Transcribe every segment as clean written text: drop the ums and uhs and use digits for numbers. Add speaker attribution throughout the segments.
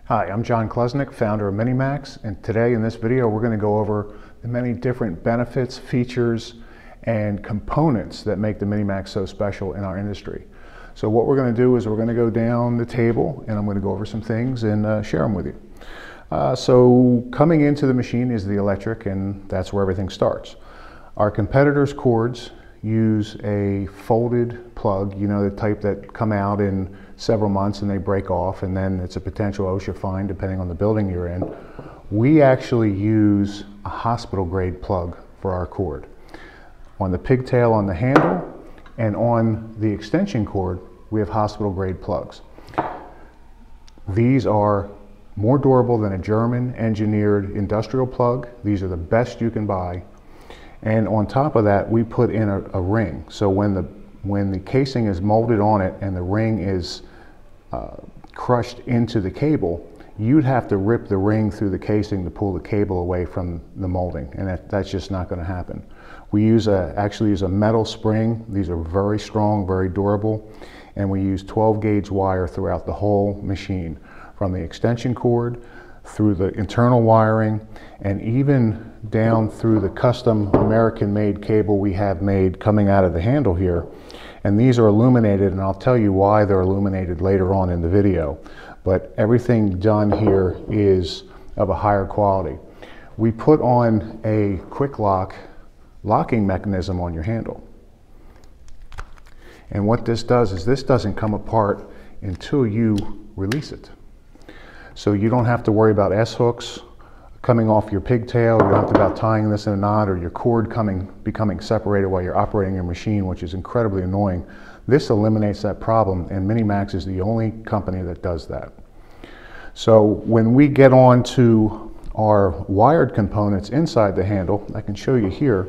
Speaker 1: Hi, I'm John Klesnick, founder of MiniMax, and today in this video we're going to go over the many different benefits, features, and components that make the MiniMax so special in our industry. So what we're going to do is we're going to go down the table and I'm going to go over some things and share them with you. So coming into the machine is the electric, and that's where everything starts. Our competitors' cords use a folded plug, you know, the type that come out in several months and they break off, and then it's a potential OSHA fine depending on the building you're in. We actually use a hospital grade plug for our cord. On the pigtail on the handle and on the extension cord, we have hospital grade plugs. These are more durable than a German engineered industrial plug. These are the best you can buy. And on top of that, we put in a ring. So when the casing is molded on it and the ring is crushed into the cable, you'd have to rip the ring through the casing to pull the cable away from the molding, and that's just not going to happen. We actually use a metal spring. These are very strong, very durable, and we use 12 gauge wire throughout the whole machine, from the extension cord through the internal wiring, and even down through the custom American-made cable we have made coming out of the handle here. And these are illuminated, and I'll tell you why they're illuminated later on in the video. But everything done here is of a higher quality. We put on a quick locking mechanism on your handle. And what this does is this doesn't come apart until you release it. So you don't have to worry about S-hooks coming off your pigtail. You don't have to worry about tying this in a knot, or your cord becoming separated while you're operating your machine, which is incredibly annoying. This eliminates that problem, and MiniMax is the only company that does that. So when we get on to our wired components inside the handle, I can show you here.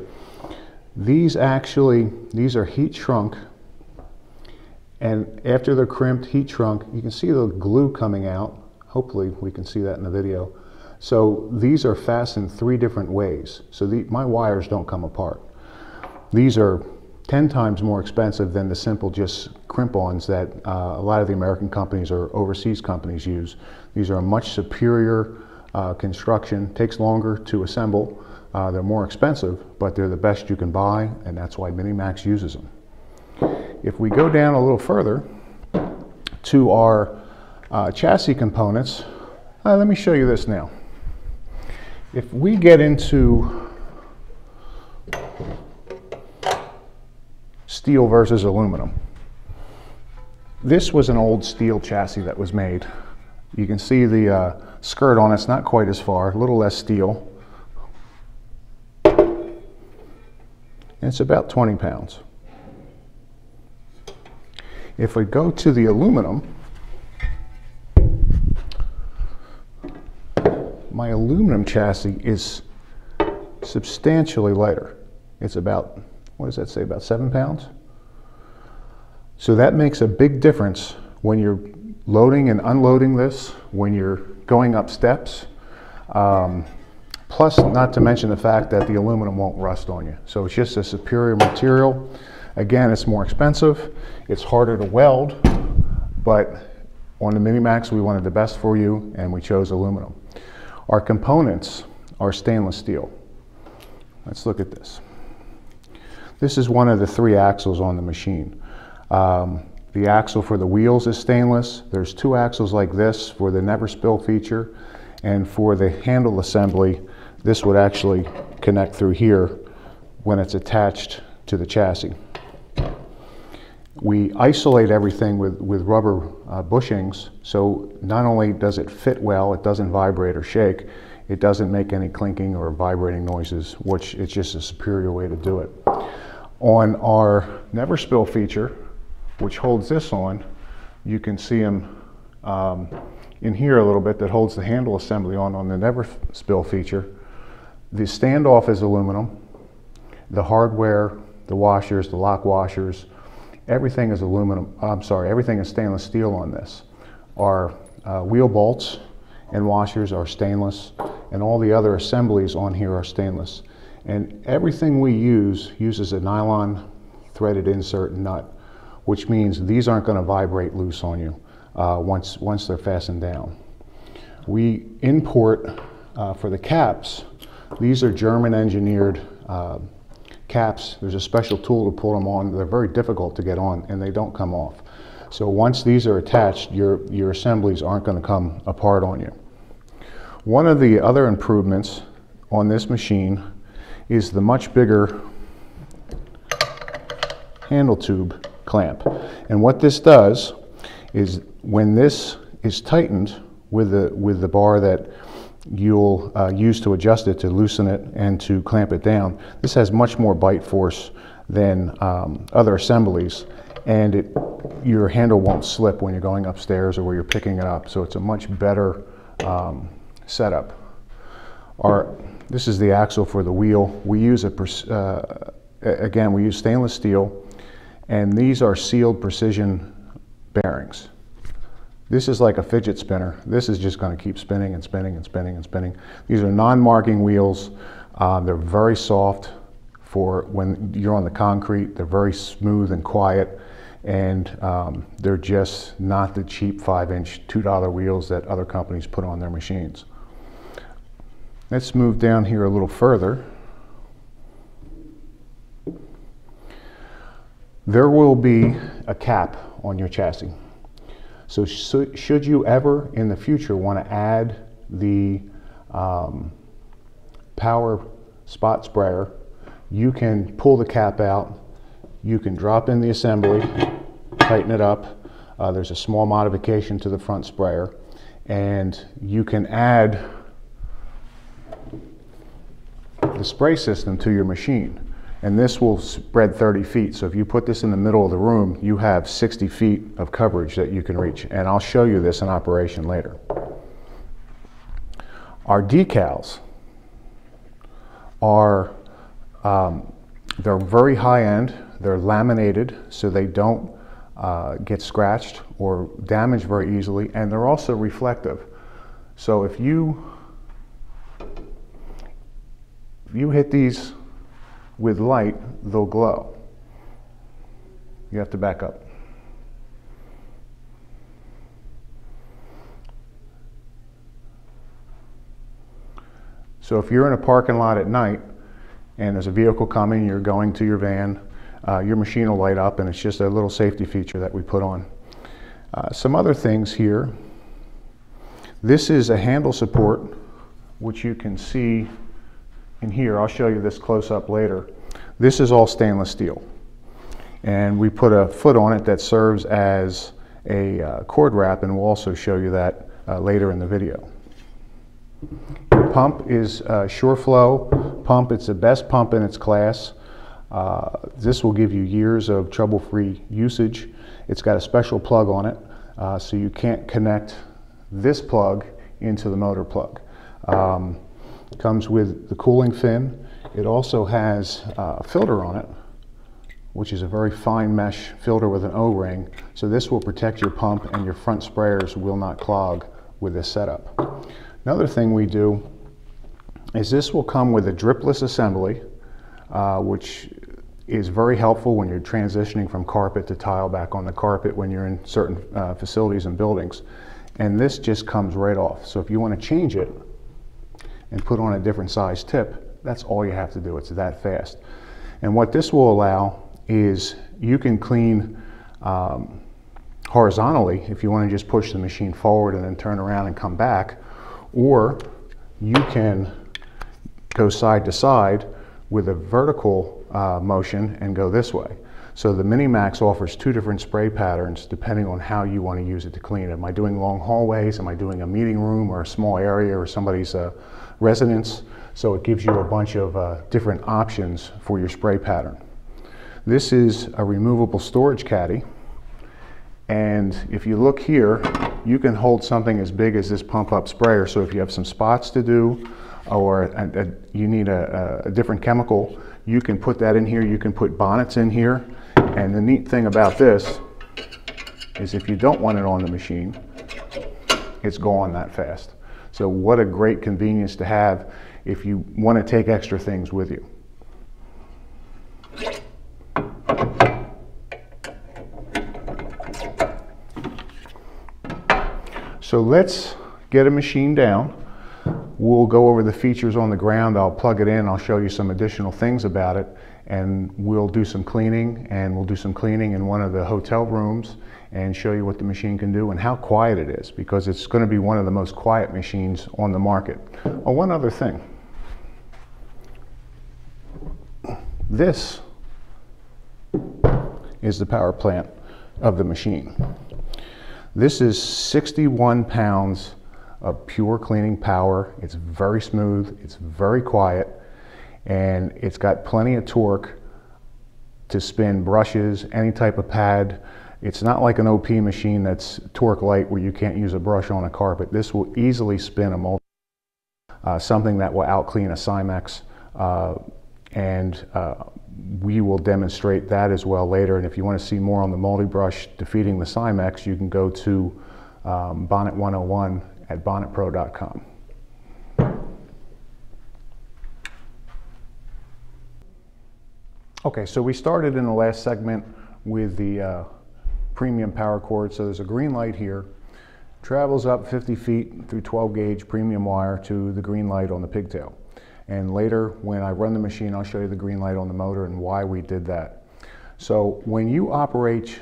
Speaker 1: These are heat shrunk, and after they're crimped, heat shrunk, you can see the glue coming out. Hopefully we can see that in the video. So these are fastened 3 different ways. So my wires don't come apart. These are 10 times more expensive than the simple just crimp-ons that a lot of the American companies or overseas companies use. These are a much superior construction, takes longer to assemble. They're more expensive, but they're the best you can buy, and that's why MiniMax uses them. If we go down a little further to our chassis components, let me show you this now. If we get into steel versus aluminum, this was an old steel chassis that was made. You can see the skirt on it's not quite as far, a little less steel. And it's about 20 pounds. If we go to the aluminum, my aluminum chassis is substantially lighter. It's about, what does that say, about 7 pounds? So that makes a big difference when you're loading and unloading this, when you're going up steps. Plus, not to mention the fact that the aluminum won't rust on you. So it's just a superior material. Again, it's more expensive, it's harder to weld, but on the MiniMax we wanted the best for you and we chose aluminum. Our components are stainless steel. Let's look at this. This is one of the 3 axles on the machine. The axle for the wheels is stainless. There's 2 axles like this for the never spill feature, and for the handle assembly, this would actually connect through here when it's attached to the chassis. We isolate everything with rubber bushings, so not only does it fit well, it doesn't vibrate or shake, it doesn't make any clinking or vibrating noises, which it's just a superior way to do it. On our never spill feature, which holds this on, you can see them in here a little bit, that holds the handle assembly on the never spill feature. The standoff is aluminum. The hardware, the washers, the lock washers, everything is everything is stainless steel on this. Our wheel bolts and washers are stainless, and all the other assemblies on here are stainless. And everything we use uses a nylon threaded insert nut, which means these aren't going to vibrate loose on you once they're fastened down. We import for the caps. These are German engineered caps. There's a special tool to pull them on. They're very difficult to get on and they don't come off. So once these are attached, your assemblies aren't going to come apart on you. One of the other improvements on this machine is the much bigger handle tube clamp. And what this does is when this is tightened with the bar that you'll use to adjust it, to loosen it and to clamp it down, this has much more bite force than other assemblies, and your handle won't slip when you're going upstairs or where you're picking it up. So it's a much better setup. This is the axle for the wheel. We use again, we use stainless steel, and these are sealed precision bearings. This is like a fidget spinner. This is just going to keep spinning and spinning and spinning and spinning. These are non-marking wheels. They're very soft for when you're on the concrete. They're very smooth and quiet, and they're just not the cheap 5-inch $2 wheels that other companies put on their machines. Let's move down here a little further. There will be a cap on your chassis. So should you ever in the future want to add the power spot sprayer, you can pull the cap out, you can drop in the assembly, tighten it up. There's a small modification to the front sprayer, and you can add the spray system to your machine. And this will spread 30 feet. So if you put this in the middle of the room, you have 60 feet of coverage that you can reach. And I'll show you this in operation later. Our decals are, they're very high end. They're laminated so they don't get scratched or damaged very easily. And they're also reflective. So if you hit these with light, they'll glow. You have to back up. So if you're in a parking lot at night and there's a vehicle coming, you're going to your van, your machine will light up, and it's just a little safety feature that we put on. Some other things here. This is a handle support, which you can see in here. I'll show you this close up later. This is all stainless steel, and we put a foot on it that serves as a cord wrap, and we'll also show you that later in the video. The pump is a SureFlow pump. It's the best pump in its class. This will give you years of trouble-free usage. It's got a special plug on it, so you can't connect this plug into the motor plug. Comes with the cooling fin. It also has a filter on it, which is a very fine mesh filter with an O-ring. So this will protect your pump, and your front sprayers will not clog with this setup. Another thing we do is this will come with a dripless assembly, which is very helpful when you're transitioning from carpet to tile back on the carpet when you're in certain facilities and buildings. And this just comes right off. So if you want to change it and put on a different size tip, that's all you have to do. It's that fast. And what this will allow is you can clean horizontally if you want to just push the machine forward and then turn around and come back, or you can go side to side with a vertical motion and go this way. So the MiniMax offers two different spray patterns depending on how you want to use it to clean. Am I doing long hallways? Am I doing a meeting room or a small area or somebody's residence? So it gives you a bunch of different options for your spray pattern. This is a removable storage caddy, and if you look here, you can hold something as big as this pump up sprayer. So if you have some spots to do, or you need a different chemical, you can put that in here. You can put bonnets in here. And the neat thing about this is if you don't want it on the machine, it's gone that fast. So what a great convenience to have if you want to take extra things with you. So let's get a machine down, we'll go over the features on the ground. I'll plug it in, I'll show you some additional things about it, and we'll do some cleaning, and we'll do some cleaning in one of the hotel rooms and show you what the machine can do and how quiet it is, because it's going to be one of the most quiet machines on the market. Oh, one other thing. This is the power plant of the machine. This is 61 pounds of pure cleaning power. It's very smooth, it's very quiet, and it's got plenty of torque to spin brushes, any type of pad. It's not like an OP machine that's torque light where you can't use a brush on a carpet. This will easily spin a multi, something that will out clean a Cimex, and we will demonstrate that as well later. And if you want to see more on the multi-brush defeating the Cimex, you can go to Bonnet 101 at bonnetpro.com. Okay, so we started in the last segment with the premium power cord. So there's a green light here, travels up 50 feet through 12 gauge premium wire to the green light on the pigtail. And later, when I run the machine, I'll show you the green light on the motor and why we did that. So when you operate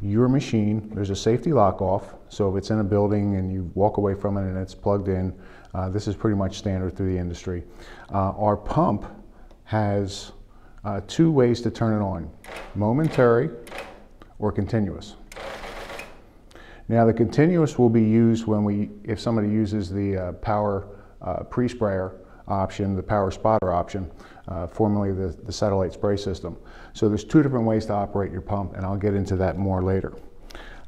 Speaker 1: your machine, there's a safety lock off. So if it's in a building and you walk away from it and it's plugged in, this is pretty much standard through the industry. Our pump has two ways to turn it on: momentary or continuous. Now the continuous will be used when if somebody uses the power pre-sprayer option, the power spotter option, formerly the satellite spray system. So there's two different ways to operate your pump, and I'll get into that more later.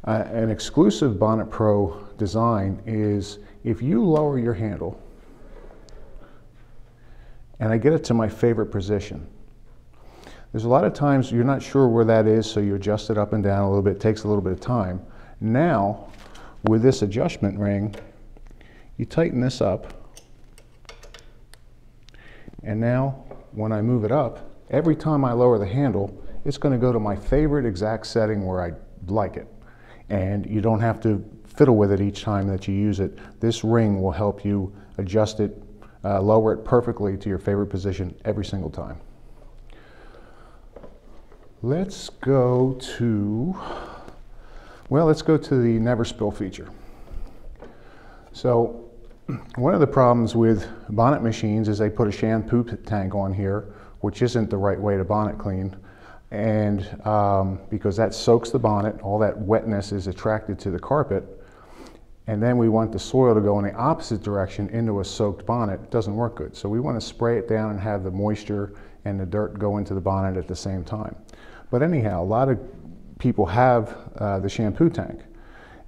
Speaker 1: An exclusive Bonnet Pro design is if you lower your handle, and I get it to my favorite position. There's a lot of times you're not sure where that is, so you adjust it up and down a little bit. It takes a little bit of time. Now, with this adjustment ring, you tighten this up, and now when I move it up, every time I lower the handle, it's going to go to my favorite exact setting where I like it. And you don't have to fiddle with it each time that you use it. This ring will help you adjust it, lower it perfectly to your favorite position every single time. Let's go to the never spill feature. So one of the problems with bonnet machines is they put a shampoo tank on here, which isn't the right way to bonnet clean. And because that soaks the bonnet, all that wetness is attracted to the carpet. And then we want the soil to go in the opposite direction into a soaked bonnet. It doesn't work good. So we want to spray it down and have the moisture and the dirt go into the bonnet at the same time. But anyhow, a lot of people have the shampoo tank,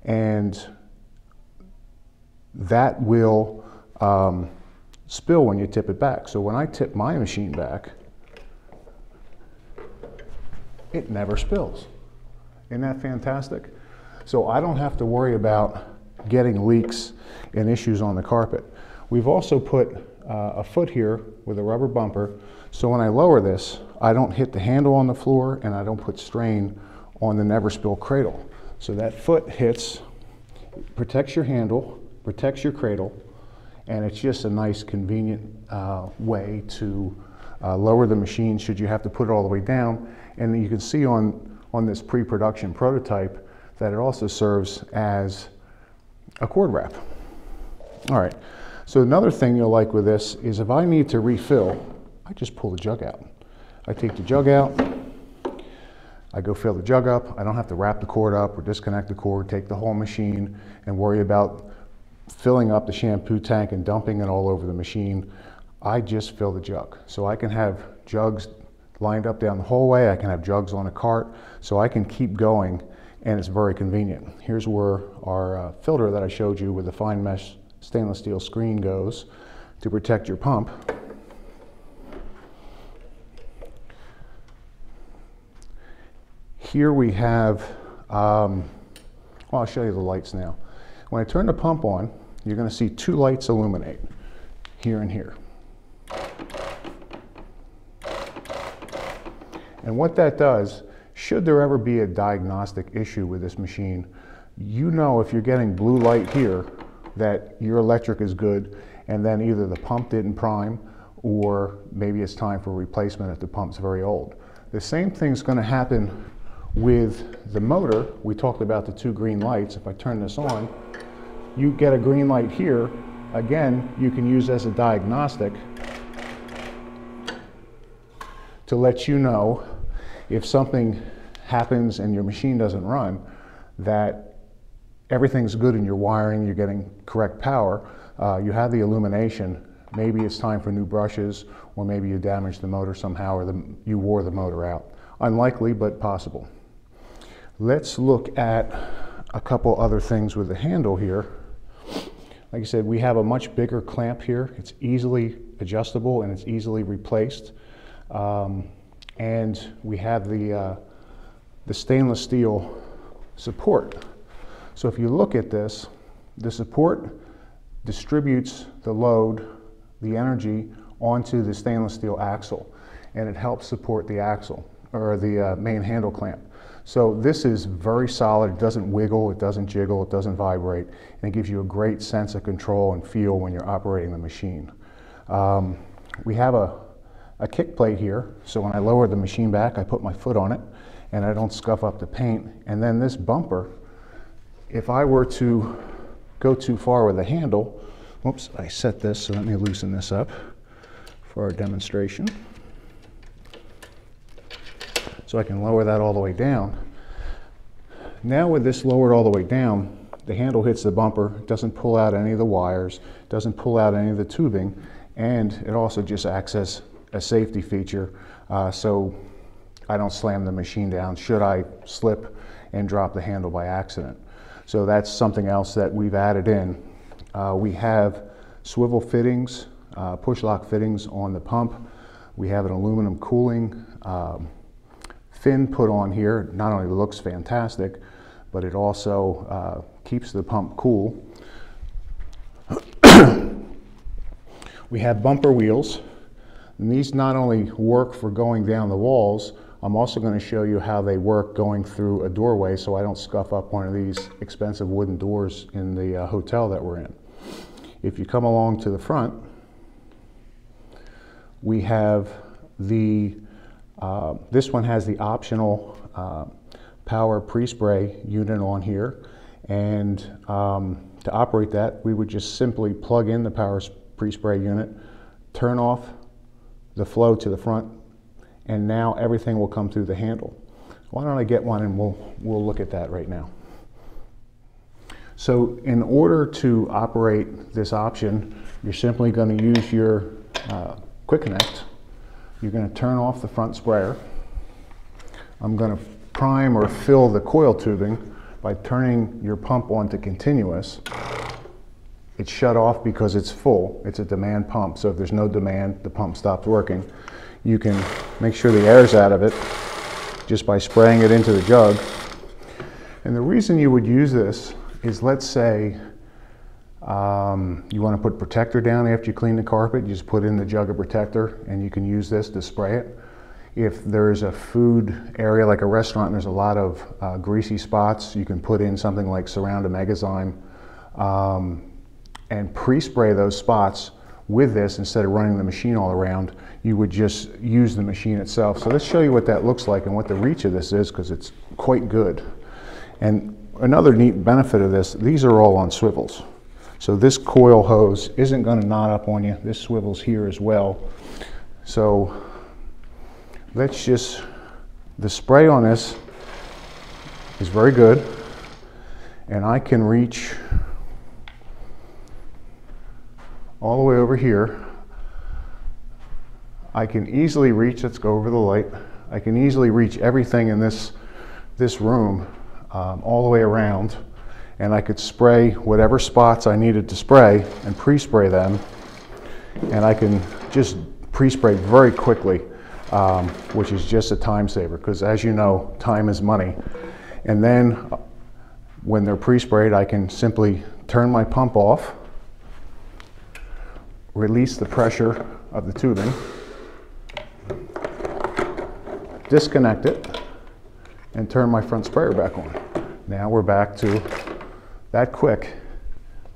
Speaker 1: and that will spill when you tip it back. So when I tip my machine back, it never spills. Isn't that fantastic? So I don't have to worry about getting leaks and issues on the carpet. We've also put a foot here with a rubber bumper, so when I lower this, I don't hit the handle on the floor and I don't put strain on the never spill cradle. So that foot hits, protects your handle, protects your cradle, and it's just a nice convenient way to lower the machine should you have to put it all the way down. And you can see on this pre-production prototype that it also serves as a cord wrap. All right, so another thing you'll like with this is if I need to refill, I just pull the jug out. I take the jug out, I go fill the jug up. I don't have to wrap the cord up or disconnect the cord, take the whole machine and worry about filling up the shampoo tank and dumping it all over the machine. I just fill the jug. So I can have jugs lined up down the hallway, I can have jugs on a cart, so I can keep going, and it's very convenient. Here's where our filter that I showed you with the fine mesh stainless steel screen goes to protect your pump. Here we have, well, I'll show you the lights now. When I turn the pump on, you're going to see two lights illuminate, here and here. And what that does, should there ever be a diagnostic issue with this machine, you know if you're getting blue light here, that your electric is good, and then either the pump didn't prime, or maybe it's time for replacement if the pump's very old. The same thing's going to happen with the motor. We talked about the 2 green lights. If I turn this on, you get a green light here. Again, you can use as a diagnostic to let you know if something happens and your machine doesn't run, that everything's good in your wiring, you're getting correct power, you have the illumination, maybe it's time for new brushes, or maybe you damaged the motor somehow, or you wore the motor out. Unlikely, but possible. Let's look at a couple other things with the handle here. Like I said, we have a much bigger clamp here. It's easily adjustable and it's easily replaced. And we have the stainless steel support. So if you look at this, the support distributes the load, the energy, onto the stainless steel axle, and it helps support the axle, or the main handle clamp. So this is very solid. It doesn't wiggle, it doesn't jiggle, it doesn't vibrate, and it gives you a great sense of control and feel when you're operating the machine. We have a kick plate here, so when I lower the machine back, I put my foot on it, and I don't scuff up the paint. And then this bumper, if I were to go too far with the handle, whoops, I set this, so let me loosen this up for our demonstration. So I can lower that all the way down. Now with this lowered all the way down, the handle hits the bumper, doesn't pull out any of the wires, doesn't pull out any of the tubing, and it also just acts as a safety feature, so I don't slam the machine down should I slip and drop the handle by accident. So that's something else that we've added in. We have swivel fittings, push lock fittings on the pump. We have an aluminum cooling fin put on here. Not only looks fantastic, but it also keeps the pump cool. We have bumper wheels, and these not only work for going down the walls, I'm also going to show you how they work going through a doorway so I don't scuff up one of these expensive wooden doors in the hotel that we're in. If you come along to the front, we have the, this one has the optional power pre-spray unit on here, and to operate that we would just simply plug in the power pre-spray unit, turn off the flow to the front, and now everything will come through the handle. Why don't I get one and we'll look at that right now. So in order to operate this option, you're simply going to use your quick connect. You're going to turn off the front sprayer. I'm going to prime or fill the coil tubing by turning your pump on to continuous. It's shut off because it's full. It's a demand pump, so if there's no demand, the pump stops working. You can make sure the air's out of it just by spraying it into the jug. And the reason you would use this is, let's say you want to put protector down after you clean the carpet, you just put in the jug of protector and you can use this to spray it. If there's a food area like a restaurant and there's a lot of greasy spots, you can put in something like Surround a Megazyme and pre-spray those spots with this. Instead of running the machine all around, you would just use the machine itself. So let's show you what that looks like and what the reach of this is, because it's quite good. And another neat benefit of this, these are all on swivels. So this coil hose isn't going to knot up on you. This swivel's here as well. So let's just, the spray on this is very good, and I can reach all the way over here. I can easily reach, let's go over the light, I can easily reach everything in this room all the way around, and I could spray whatever spots I needed to spray and pre-spray them, and I can just pre-spray very quickly, which is just a time saver, because as you know, time is money. And then when they're pre-sprayed, I can simply turn my pump off, release the pressure of the tubing, disconnect it, and turn my front sprayer back on. Now we're back to that quick.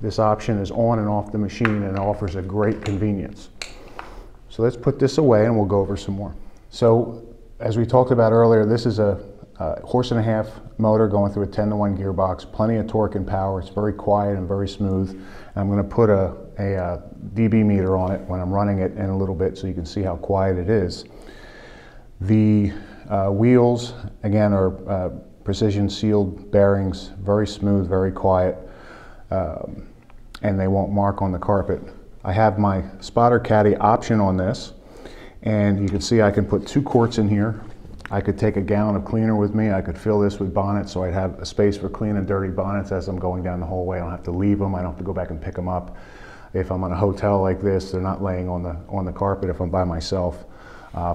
Speaker 1: This option is on and off the machine and offers a great convenience. So let's put this away and we'll go over some more. So as we talked about earlier, this is a 1.5 horse motor going through a 10-to-1 gearbox, plenty of torque and power. It's very quiet and very smooth. And I'm going to put a dB meter on it when I'm running it in a little bit so you can see how quiet it is. The wheels, again, are precision sealed bearings, very smooth, very quiet, and they won't mark on the carpet. I have my spotter caddy option on this, and you can see I can put 2 quarts in here. I could take a gallon of cleaner with me. I could fill this with bonnets so I'd have a space for clean and dirty bonnets as I'm going down the hallway. I don't have to leave them. I don't have to go back and pick them up. If I'm in a hotel like this, they're not laying on the carpet if I'm by myself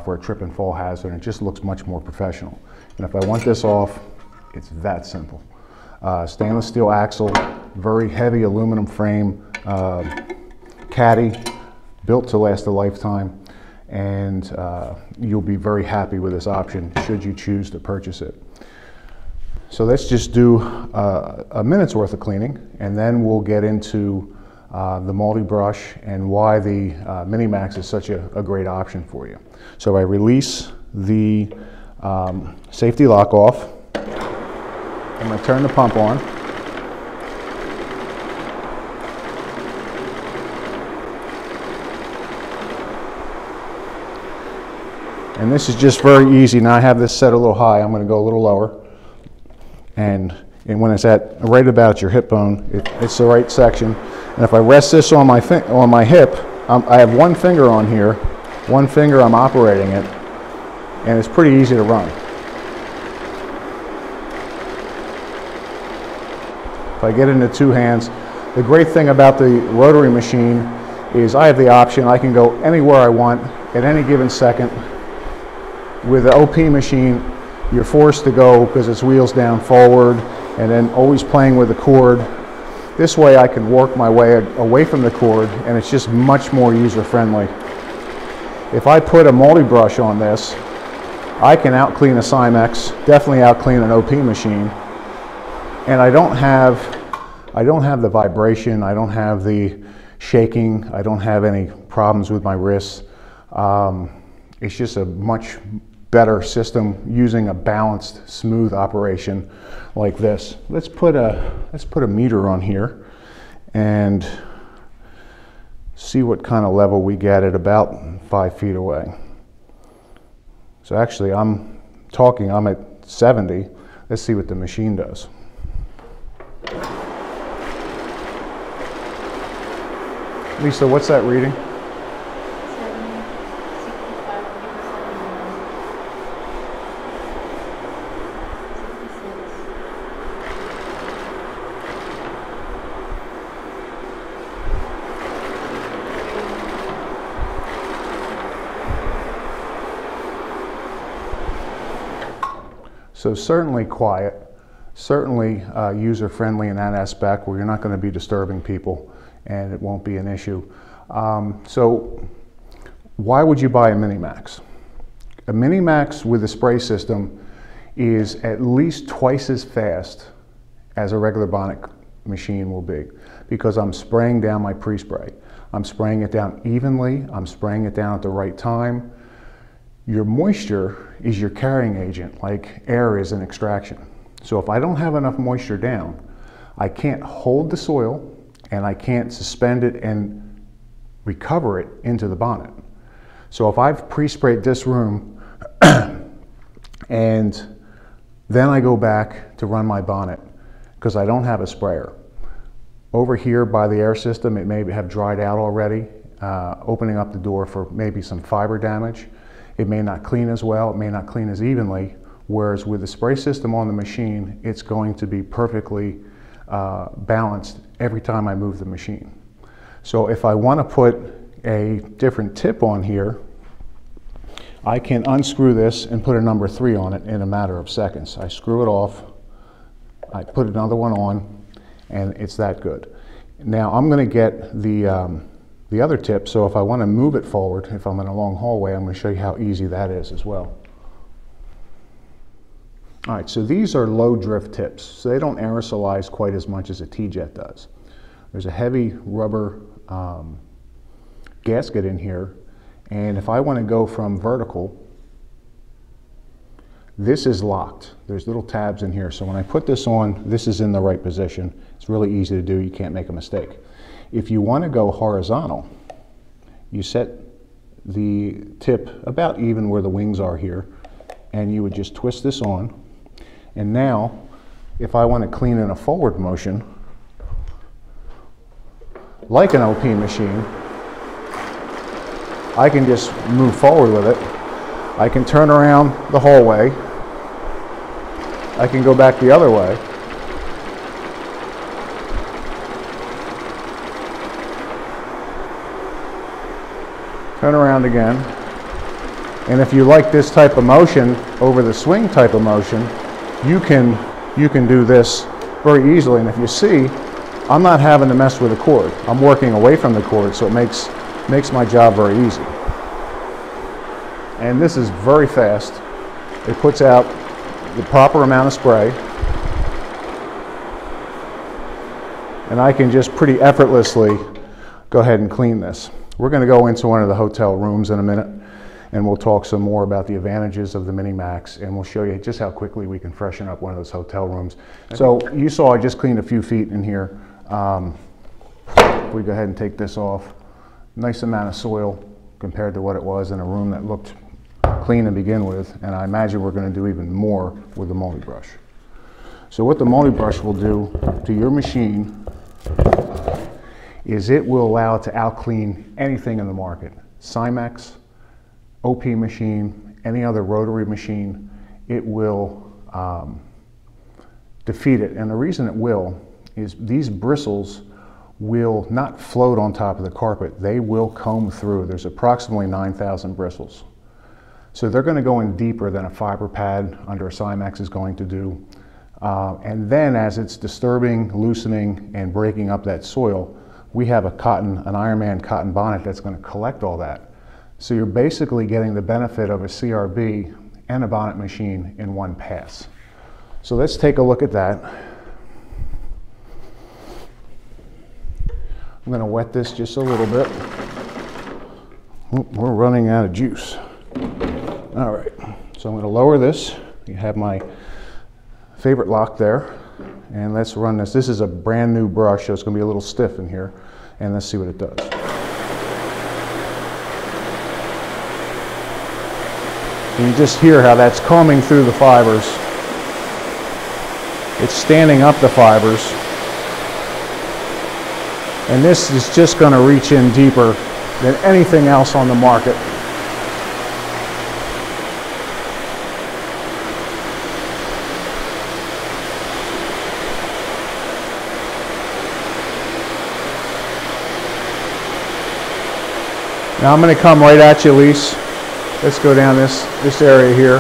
Speaker 1: for a trip and fall hazard. It just looks much more professional. And if I want this off, it's that simple. Stainless steel axle, very heavy aluminum frame, caddy, built to last a lifetime. And you'll be very happy with this option should you choose to purchase it. So let's just do a minute's worth of cleaning, and then we'll get into the multi-brush and why the MiniMax is such a great option for you. So I release the safety lock off. I'm going to turn the pump on. And this is just very easy. Now I have this set a little high. I'm going to go a little lower. And when it's at right about your hip bone, it's the right section. And if I rest this on my hip, I have one finger on here. One finger I'm operating it. And it's pretty easy to run. If I get into 2 hands, the great thing about the rotary machine is I have the option. I can go anywhere I want at any given second. With the OP machine, you're forced to go because it's wheels down forward and then always playing with the cord. This way I can work my way away from the cord, and it's just much more user-friendly. If I put a multi-brush on this, I can out-clean a Cimex, definitely out-clean an OP machine, and I don't have the vibration, I don't have the shaking, I don't have any problems with my wrists. It's just a much better system using a balanced, smooth operation like this. Let's put a meter on here and see what kind of level we get at about 5 feet away. So actually I'm at 70. Let's see what the machine does. Lisa, what's that reading? So certainly quiet, certainly user-friendly in that aspect where you're not going to be disturbing people and it won't be an issue. So why would you buy a MiniMax? A MiniMax with a spray system is at least twice as fast as a regular Bonnet machine will be, because I'm spraying down my pre-spray. I'm spraying it down evenly, I'm spraying it down at the right time. Your moisture is your carrying agent, like air is in extraction. So if I don't have enough moisture down, I can't hold the soil and I can't suspend it and recover it into the bonnet. So if I've pre-sprayed this room and then I go back to run my bonnet because I don't have a sprayer. Over here by the air system, it may have dried out already, opening up the door for maybe some fiber damage. It may not clean as well, it may not clean as evenly, whereas with the spray system on the machine, it's going to be perfectly balanced every time I move the machine. So if I want to put a different tip on here, I can unscrew this and put a number 3 on it in a matter of seconds. I screw it off, I put another one on, and it's that good. Now I'm going to get the other tip, so if I want to move it forward, if I'm in a long hallway, I'm going to show you how easy that is as well. All right, so these are low drift tips, so they don't aerosolize quite as much as a T-jet does. There's a heavy rubber gasket in here, and if I want to go from vertical, this is locked. There's little tabs in here, so when I put this on, this is in the right position. It's really easy to do, you can't make a mistake. If you want to go horizontal, you set the tip about even where the wings are here, and you would just twist this on, and now if I want to clean in a forward motion, like an OP machine, I can just move forward with it. I can turn around the hallway. I can go back the other way. Turn around again. And if you like this type of motion over the swing type of motion, you can do this very easily. And if you see, I'm not having to mess with the cord. I'm working away from the cord, so it makes my job very easy. And this is very fast. It puts out the proper amount of spray. And I can just pretty effortlessly go ahead and clean this. We're going to go into one of the hotel rooms in a minute, and we'll talk some more about the advantages of the MiniMax, and we'll show you just how quickly we can freshen up one of those hotel rooms. So you saw I just cleaned a few feet in here. If we go ahead and take this off, nice amount of soil compared to what it was in a room that looked clean to begin with, and I imagine we're going to do even more with the multi-brush. So what the multi-brush will do to your machine is it will allow it to out-clean anything in the market. Cimex, OP machine, any other rotary machine, it will defeat it. And the reason it will is these bristles will not float on top of the carpet. They will comb through. There's approximately 9,000 bristles. So they're going to go in deeper than a fiber pad under a Cimex is going to do. And then as it's disturbing, loosening, and breaking up that soil, we have an Ironman cotton bonnet that's going to collect all that. So you're basically getting the benefit of a CRB and a bonnet machine in one pass. So let's take a look at that. I'm going to wet this just a little bit. We're running out of juice. All right, so I'm going to lower this. You have my favorite lock there. And let's run this. This is a brand new brush, so it's going to be a little stiff in here. And let's see what it does. And you just hear how that's combing through the fibers. It's standing up the fibers. And this is just going to reach in deeper than anything else on the market. Now I'm going to come right at you, Lise. Let's go down this area here.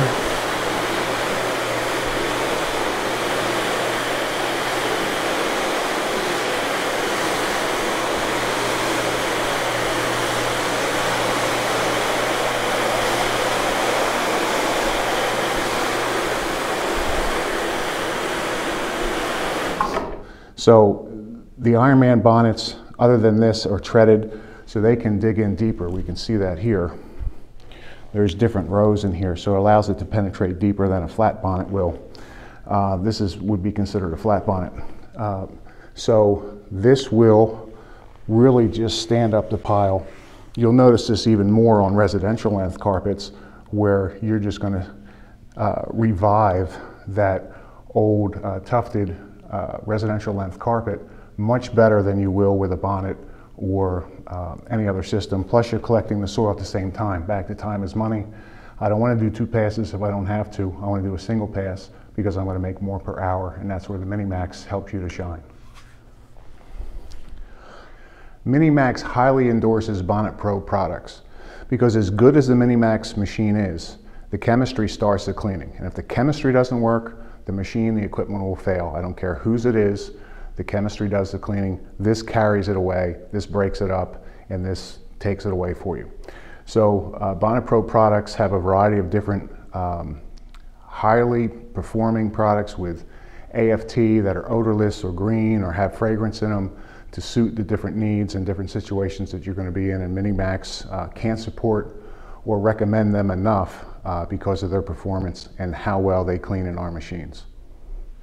Speaker 1: So the Ironman bonnets, other than this, are treaded so they can dig in deeper. We can see that here. There's different rows in here, so it allows it to penetrate deeper than a flat bonnet will. This would be considered a flat bonnet. So this will really just stand up the pile. You'll notice this even more on residential length carpets, where you're just going to revive that old tufted residential length carpet much better than you will with a bonnet or any other system. Plus you're collecting the soil at the same time. Back to time is money. I don't want to do 2 passes if I don't have to. I want to do a single pass because I'm going to make more per hour, and that's where the MiniMax helps you to shine. MiniMax highly endorses Bonnet Pro products because as good as the MiniMax machine is, the chemistry starts the cleaning. And if the chemistry doesn't work, the machine, the equipment will fail. I don't care whose it is. The chemistry does the cleaning. This carries it away, this breaks it up, and this takes it away for you. So Bonnet Pro products have a variety of different highly performing products with AFT that are odorless or green or have fragrance in them, to suit the different needs and different situations that you're going to be in, and MiniMax can't support or recommend them enough because of their performance and how well they clean in our machines.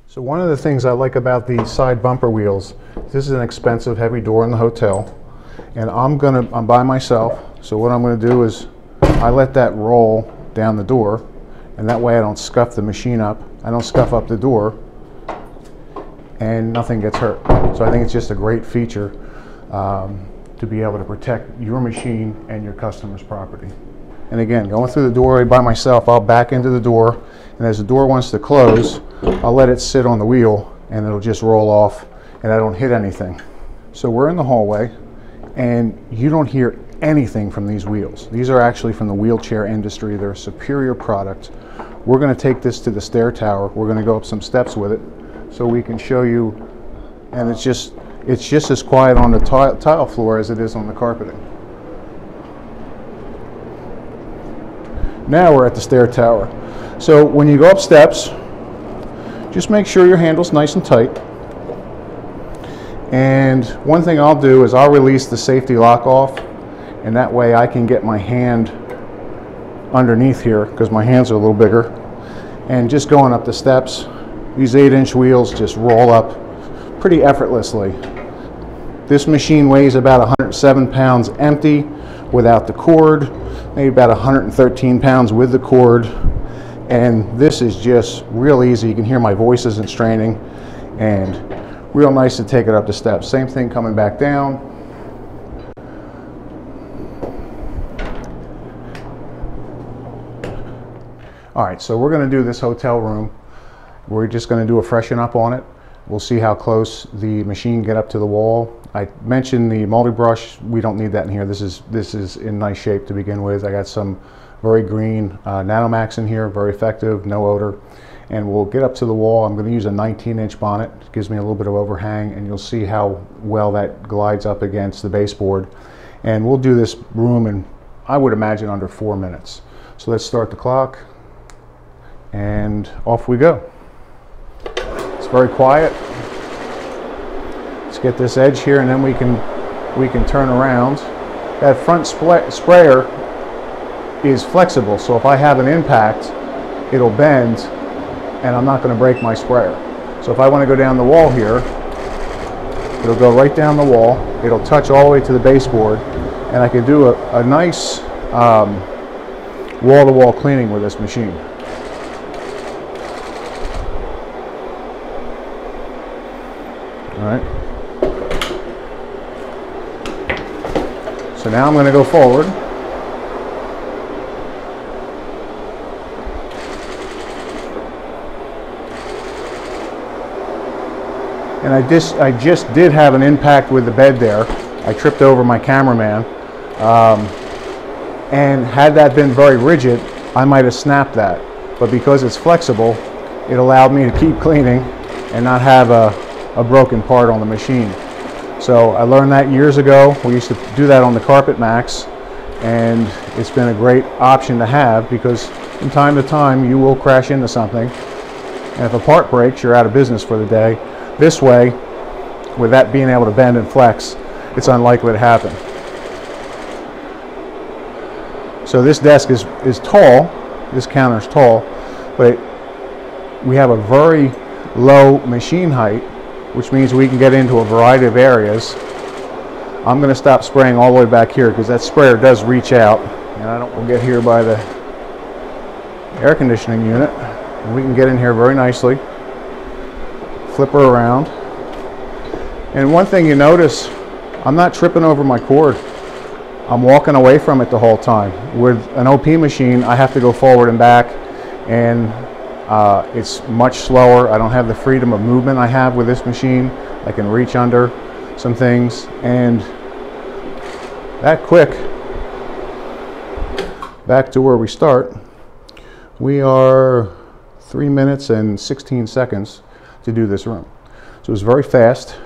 Speaker 1: So one of the things I like about the side bumper wheels, this is an expensive heavy door in the hotel, and I'm by myself, so what I'm going to do is I let that roll down the door, and that way I don't scuff the machine up, I don't scuff up the door, and nothing gets hurt. So I think it's just a great feature to be able to protect your machine and your customer's property. And again, going through the doorway by myself, I'll back into the door, and as the door wants to close, I'll let it sit on the wheel and it'll just roll off and I don't hit anything. So we're in the hallway and you don't hear anything from these wheels. These are actually from the wheelchair industry. They're a superior product. We're going to take this to the stair tower. We're going to go up some steps with it so we can show you, and it's just as quiet on the tile floor as it is on the carpeting. Now we're at the stair tower. So when you go up steps, just make sure your handle's nice and tight. And one thing I'll do is I'll release the safety lock off, and that way I can get my hand underneath here because my hands are a little bigger. And just going up the steps, these 8-inch wheels just roll up pretty effortlessly. This machine weighs about 107 pounds empty without the cord, maybe about 113 pounds with the cord. And this is just real easy. You can hear my voice isn't straining, and real nice to take it up the steps. Same thing coming back down. All right, so we're going to do this hotel room. We're just going to do a freshen up on it. We'll see how close the machine get up to the wall. I mentioned the multi-brush. We don't need that in here. This is in nice shape to begin with. I got some very green NanoMax in here, very effective, no odor. And we'll get up to the wall. I'm going to use a 19-inch bonnet. It gives me a little bit of overhang, and you'll see how well that glides up against the baseboard. And we'll do this room in, I would imagine, under 4 minutes. So let's start the clock, and off we go. It's very quiet. Let's get this edge here, and then we can turn around. That front sprayer is flexible, so if I have an impact, it'll bend, and I'm not going to break my sprayer. So if I want to go down the wall here, it'll go right down the wall. It'll touch all the way to the baseboard, and I can do a nice wall-to-wall cleaning with this machine. All right. So now I'm going to go forward. And I just did have an impact with the bed there. I tripped over my cameraman. And had that been very rigid, I might have snapped that. But because it's flexible, it allowed me to keep cleaning and not have a broken part on the machine. So I learned that years ago. We used to do that on the Carpet Max, and it's been a great option to have because from time to time you will crash into something, and if a part breaks, you're out of business for the day. This way, with that being able to bend and flex, it's unlikely to happen. So this desk is tall, this counter is tall, but we have a very low machine height, which means we can get into a variety of areas. I'm going to stop spraying all the way back here because that sprayer does reach out, and I don't want to get here by the air conditioning unit. And we can get in here very nicely, flip her around. And one thing you notice, I'm not tripping over my cord. I'm walking away from it the whole time. With an OP machine, I have to go forward and back, and it's much slower. I don't have the freedom of movement I have with this machine. I can reach under some things, and that quick. Back to where we start. We are 3 minutes and 16 seconds to do this room. So it's very fast.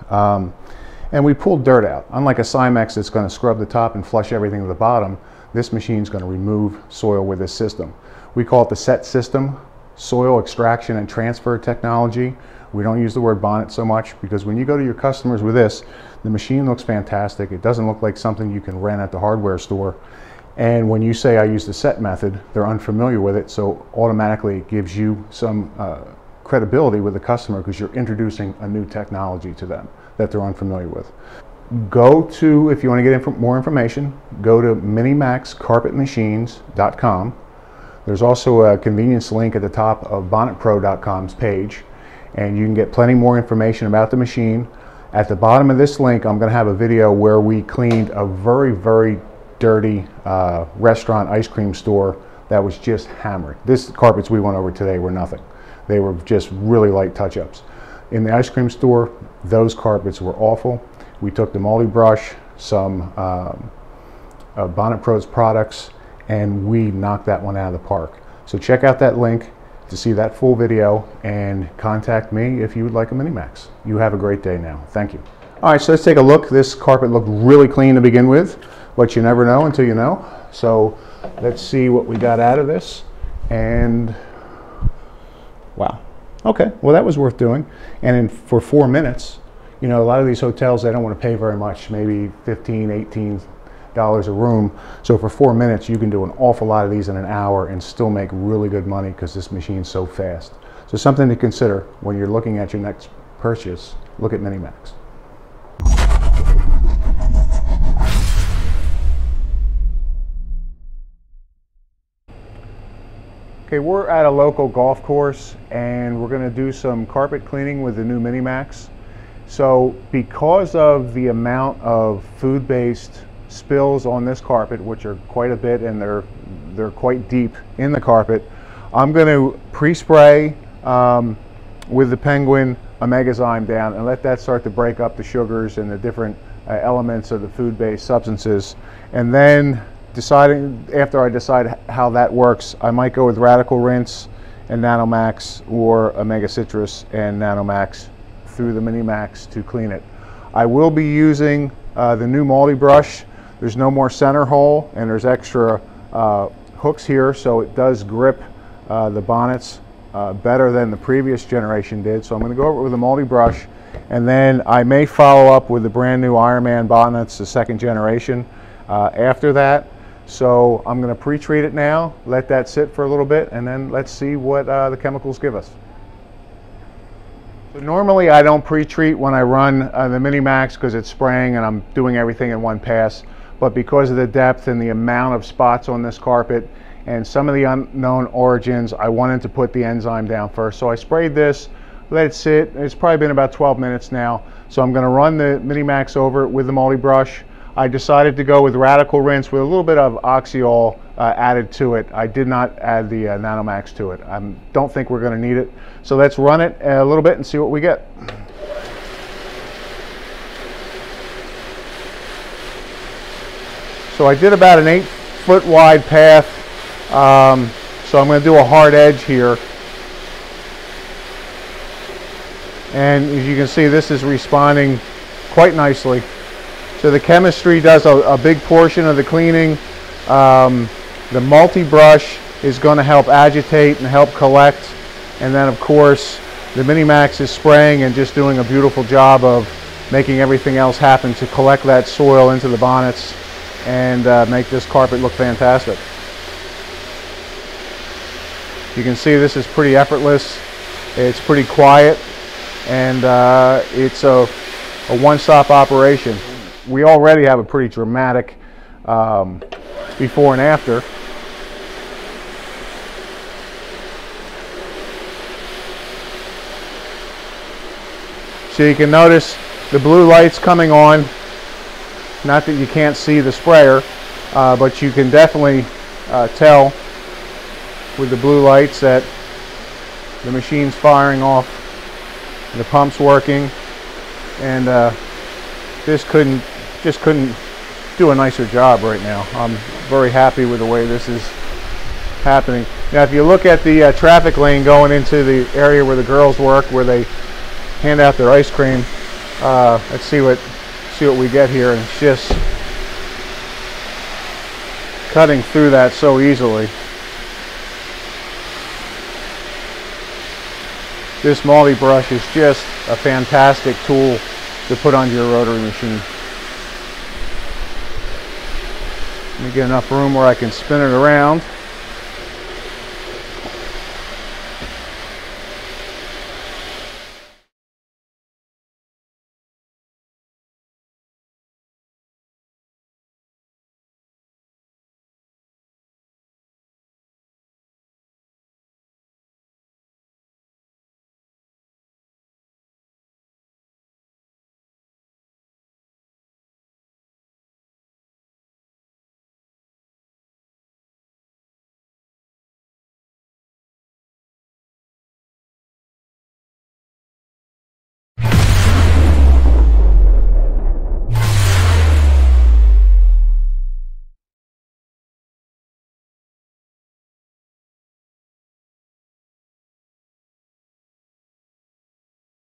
Speaker 1: And we pulled dirt out. Unlike a Cimex that's going to scrub the top and flush everything to the bottom, this machine is going to remove soil with this system. We call it the SET system, soil extraction and transfer technology. We don't use the word bonnet so much because when you go to your customers with this, the machine looks fantastic. It doesn't look like something you can rent at the hardware store. And when you say I use the set method, they're unfamiliar with it, so automatically it gives you some credibility with the customer because you're introducing a new technology to them that they're unfamiliar with. Go to, if you want to get more information, go to MiniMaxCarpetMachines.com. There's also a convenience link at the top of BonnetPro.com's page, and you can get plenty more information about the machine. At the bottom of this link, I'm going to have a video where we cleaned a very, very dirty restaurant ice cream store that was just hammered. These carpets we went over today were nothing. They were just really light touch-ups. In the ice cream store, those carpets were awful. We took the multi brush, some Bonnet Pro's products, and we knocked that one out of the park. So check out that link to see that full video and contact me if you would like a MiniMax. You have a great day now. Thank you. All right, so let's take a look. This carpet looked really clean to begin with, but you never know until you know. So let's see what we got out of this. And wow. Okay, well that was worth doing. And for 4 minutes, you know, a lot of these hotels, they don't want to pay very much, maybe $15, $18 a room. So for 4 minutes, you can do an awful lot of these in an hour and still make really good money because this machine's so fast. So something to consider when you're looking at your next purchase. Look at MiniMax. Okay, we're at a local golf course and we're going to do some carpet cleaning with the new MiniMax. So because of the amount of food-based spills on this carpet, which are quite a bit and they're quite deep in the carpet, I'm going to pre-spray with the Penguin Omegazyme down and let that start to break up the sugars and the different elements of the food-based substances. And then after I decide how that works, I might go with Radical Rinse and NanoMax or Omega Citrus and NanoMax through the MiniMax to clean it. I will be using the new multi-brush. There's no more center hole and there's extra hooks here, so it does grip the bonnets better than the previous generation did. So I'm going to go over it with a multi-brush, and then I may follow up with the brand new Ironman bonnets, the second generation, after that. So I'm going to pre-treat it now, let that sit for a little bit, and then let's see what the chemicals give us. So normally I don't pre-treat when I run the MiniMax because it's spraying and I'm doing everything in one pass. But because of the depth and the amount of spots on this carpet and some of the unknown origins, I wanted to put the enzyme down first. So I sprayed this, let it sit. It's probably been about 12 minutes now. So I'm going to run the MiniMax over it with the multi-brush. I decided to go with Radical Rinse with a little bit of Oxyol added to it. I did not add the NanoMax to it. I don't think we're going to need it. So let's run it a little bit and see what we get. So I did about an 8-foot wide path. So I'm going to do a hard edge here. And as you can see, this is responding quite nicely. So the chemistry does a big portion of the cleaning. The multi-brush is going to help agitate and help collect. And then of course the MiniMax is spraying and just doing a beautiful job of making everything else happen to collect that soil into the bonnets and make this carpet look fantastic. You can see this is pretty effortless. It's pretty quiet, and it's a one-stop operation. We already have a pretty dramatic before and after. So you can notice the blue lights coming on. Not that you can't see the sprayer, but you can definitely tell with the blue lights that the machine's firing off, the pump's working, and this just couldn't do a nicer job right now. I'm very happy with the way this is happening. Now if you look at the traffic lane going into the area where the girls work, where they hand out their ice cream, let's see what we get here, and it's just cutting through that so easily. This multi-brush is just a fantastic tool to put onto your rotary machine. Let me get enough room where I can spin it around.